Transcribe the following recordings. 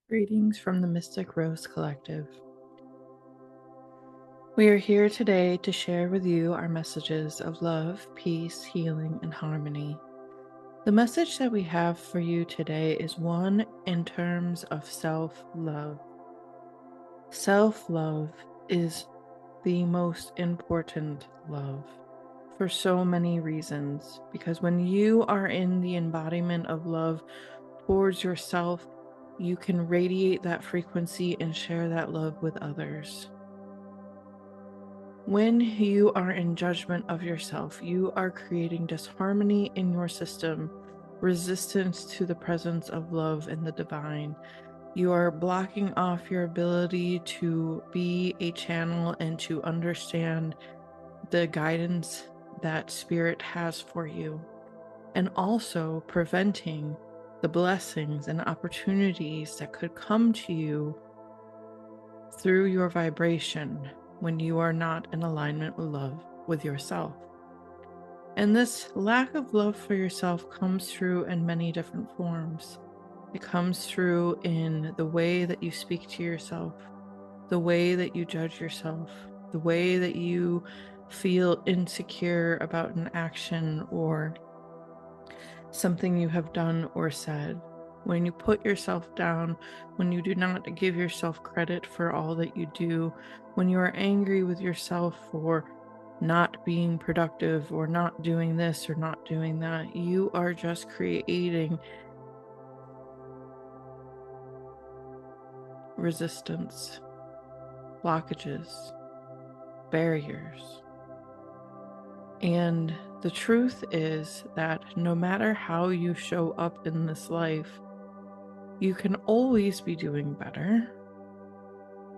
Greetings from the Mystic Rose Collective. We are here today to share with you our messages of love, peace, healing, and harmony. The message that we have for you today is one in terms of self-love. Self-love is the most important love for so many reasons, because when you are in the embodiment of love towards yourself, you can radiate that frequency and share that love with others. When you are in judgment of yourself, you are creating disharmony in your system, resistance to the presence of love and the divine. You are blocking off your ability to be a channel and to understand the guidance that Spirit has for you, and also preventing the blessings and opportunities that could come to you through your vibration when you are not in alignment with love with yourself. And this lack of love for yourself comes through in many different forms. It comes through in the way that you speak to yourself, the way that you judge yourself, the way that you feel insecure about an action or something you have done or said. When you put yourself down, when you do not give yourself credit for all that you do, when you are angry with yourself for not being productive or not doing this or not doing that, you are just creating resistance, blockages, barriers. And the truth is that no matter how you show up in this life, you can always be doing better,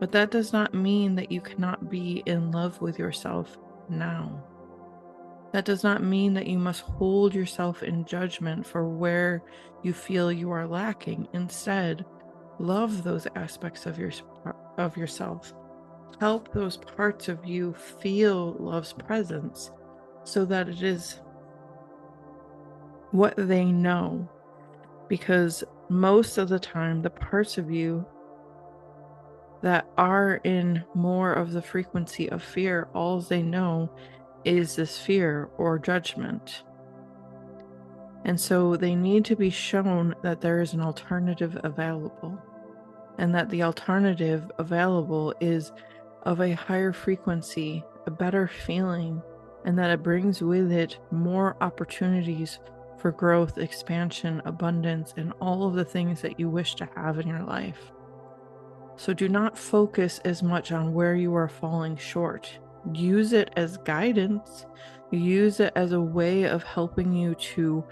but that does not mean that you cannot be in love with yourself now. That does not mean that you must hold yourself in judgment for where you feel you are lacking. Instead, love those aspects of yourself. Help those parts of you feel love's presence so that it is what they know. Because most of the time, the parts of you that are in more of the frequency of fear, all they know is this fear or judgment. And so they need to be shown that there is an alternative available, and that the alternative available is of a higher frequency, a better feeling, and that it brings with it more opportunities for growth, expansion, abundance, and all of the things that you wish to have in your life. So do not focus as much on where you are falling short. Use it as guidance. Use it as a way of helping you to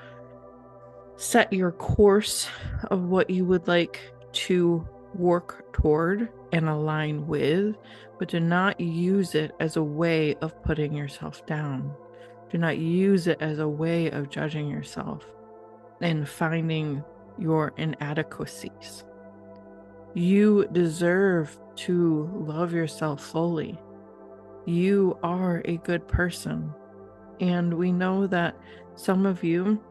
set your course of what you would like to work toward and align with, but do not use it as a way of putting yourself down. Do not use it as a way of judging yourself and finding your inadequacies. You deserve to love yourself fully. You are a good person. And we know that some of you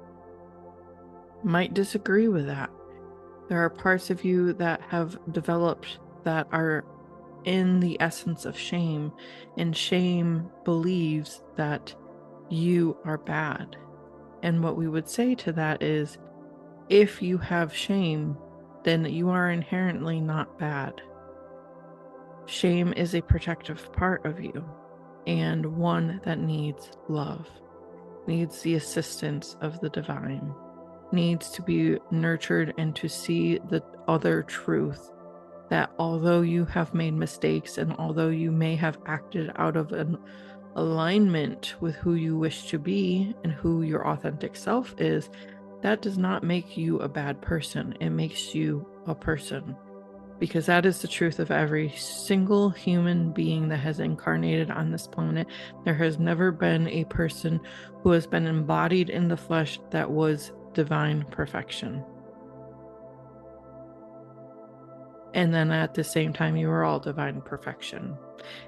might disagree with that. There are parts of you that have developed that are in the essence of shame, and shame believes that you are bad. And what we would say to that is, if you have shame, then you are inherently not bad. Shame is a protective part of you, and one that needs love, needs the assistance of the divine, needs to be nurtured and to see the other truth that although you have made mistakes and although you may have acted out of an alignment with who you wish to be and who your authentic self is, that does not make you a bad person. It makes you a person, because that is the truth of every single human being that has incarnated on this planet. There has never been a person who has been embodied in the flesh that was divine perfection. And then at the same time, you are all divine perfection.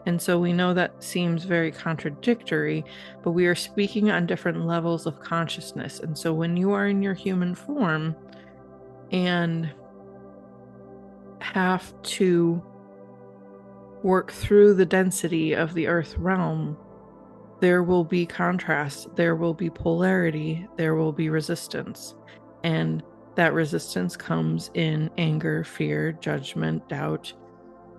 And so we know that seems very contradictory, but we are speaking on different levels of consciousness. And so when you are in your human form and have to work through the density of the earth realm, there will be contrast, there will be polarity, there will be resistance. And that resistance comes in anger, fear, judgment, doubt,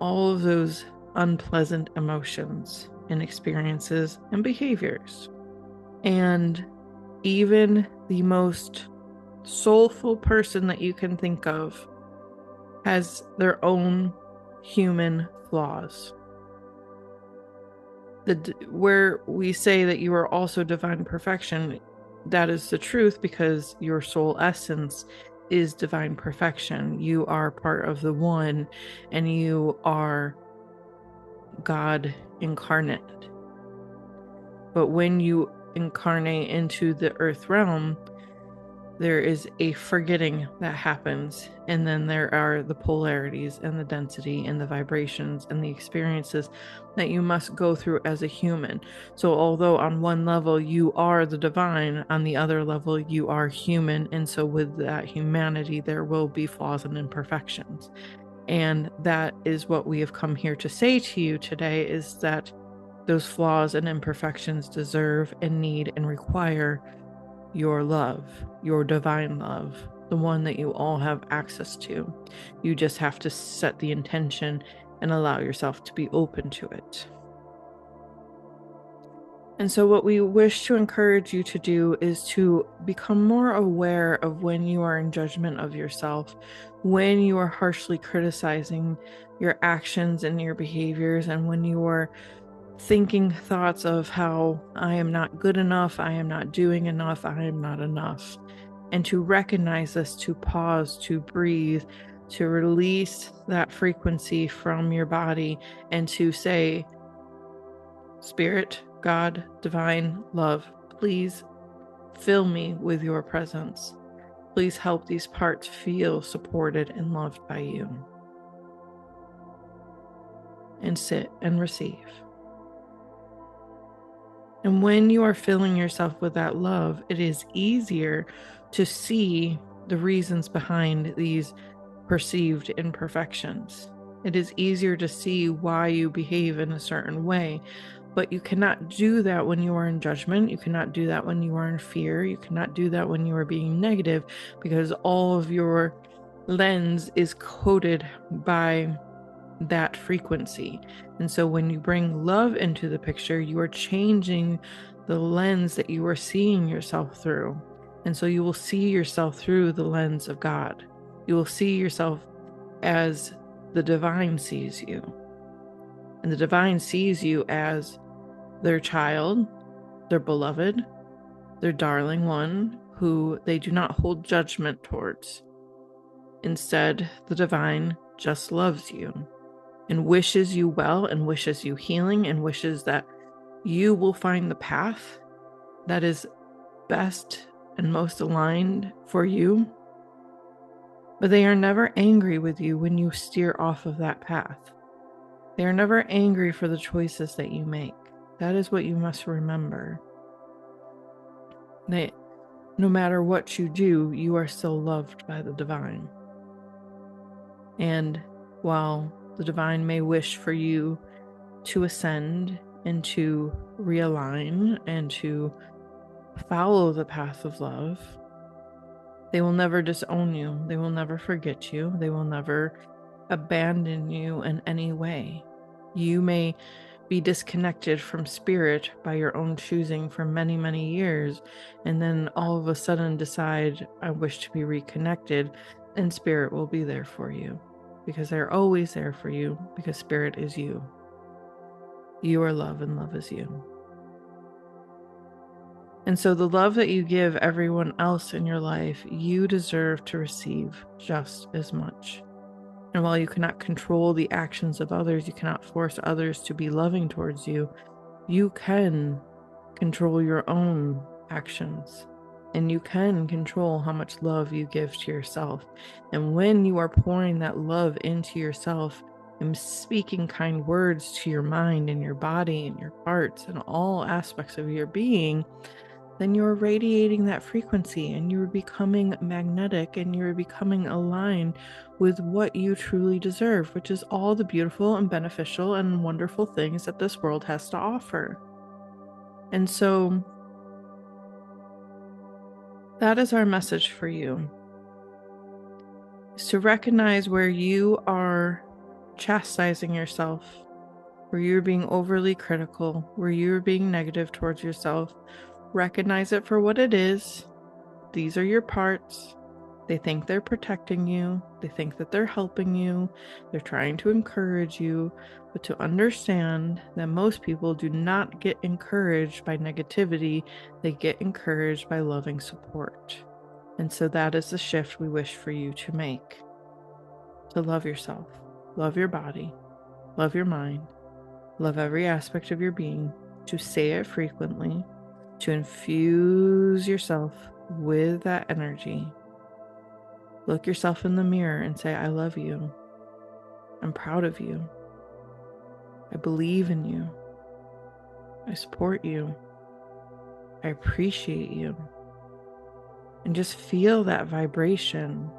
all of those unpleasant emotions and experiences and behaviors. And even the most soulful person that you can think of has their own human flaws. Where we say that you are also divine perfection, that is the truth, because your soul essence is divine perfection. You are part of the one, and you are God incarnate. But when you incarnate into the earth realm, there is a forgetting that happens, and then there are the polarities and the density and the vibrations and the experiences that you must go through as a human. So although on one level you are the divine, on the other level you are human, and so with that humanity there will be flaws and imperfections. And that is what we have come here to say to you today, is that those flaws and imperfections deserve and need and require your love, your divine love, the one that you all have access to. You just have to set the intention and allow yourself to be open to it. And so what we wish to encourage you to do is to become more aware of when you are in judgment of yourself, when you are harshly criticizing your actions and your behaviors, and when you are thinking thoughts of how I am not good enough, I am not doing enough, I am not enough. And to recognize this, to pause, to breathe, to release that frequency from your body, and to say, Spirit, God, divine love, please fill me with your presence. Please help these parts feel supported and loved by you. And sit and receive. And when you are filling yourself with that love, it is easier to see the reasons behind these perceived imperfections. It is easier to see why you behave in a certain way. But you cannot do that when you are in judgment. You cannot do that when you are in fear. You cannot do that when you are being negative, because all of your lens is coated by that frequency. And so when you bring love into the picture, you are changing the lens that you are seeing yourself through. And so you will see yourself through the lens of God. You will see yourself as the divine sees you. And the divine sees you as their child, their beloved, their darling one, who they do not hold judgment towards. Instead, the divine just loves you and wishes you well, and wishes you healing, and wishes that you will find the path that is best and most aligned for you. But they are never angry with you when you steer off of that path. They are never angry for the choices that you make. That is what you must remember. That no matter what you do, you are still loved by the divine. And while the divine may wish for you to ascend and to realign and to follow the path of love, they will never disown you. They will never forget you. They will never abandon you in any way. You may be disconnected from spirit by your own choosing for many, many years, and then all of a sudden decide, I wish to be reconnected, and spirit will be there for you, because they're always there for you, because spirit is you. You are love, and love is you. And so the love that you give everyone else in your life, you deserve to receive just as much. And while you cannot control the actions of others, you cannot force others to be loving towards you, you can control your own actions. And you can control how much love you give to yourself. And when you are pouring that love into yourself and speaking kind words to your mind and your body and your parts and all aspects of your being, then you're radiating that frequency and you're becoming magnetic and you're becoming aligned with what you truly deserve, which is all the beautiful and beneficial and wonderful things that this world has to offer. And so that is our message for you, is to recognize where you are chastising yourself, where you're being overly critical, where you're being negative towards yourself. Recognize it for what it is. These are your parts. They think they're protecting you. They think that they're helping you. They're trying to encourage you. But to understand that most people do not get encouraged by negativity, they get encouraged by loving support. And so that is the shift we wish for you to make. To love yourself, love your body, love your mind, love every aspect of your being, to say it frequently, to infuse yourself with that energy. Look yourself in the mirror and say, I love you. I'm proud of you. I believe in you. I support you. I appreciate you. And just feel that vibration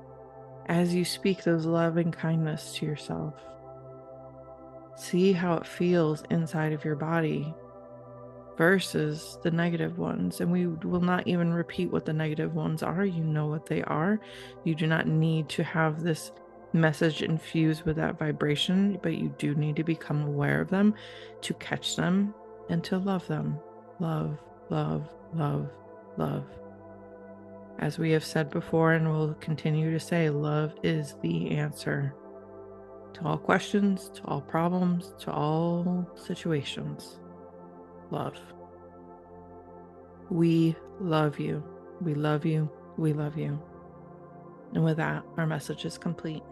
as you speak those loving kindness to yourself. See how it feels inside of your body versus the negative ones. And we will not even repeat what the negative ones are. You know what they are. You do not need to have this message infused with that vibration, but you do need to become aware of them, to catch them, and to love them. Love, love, love, love. As we have said before and will continue to say, love is the answer to all questions, to all problems, to all situations. Love. We love you. We love you. We love you. And with that, our message is complete.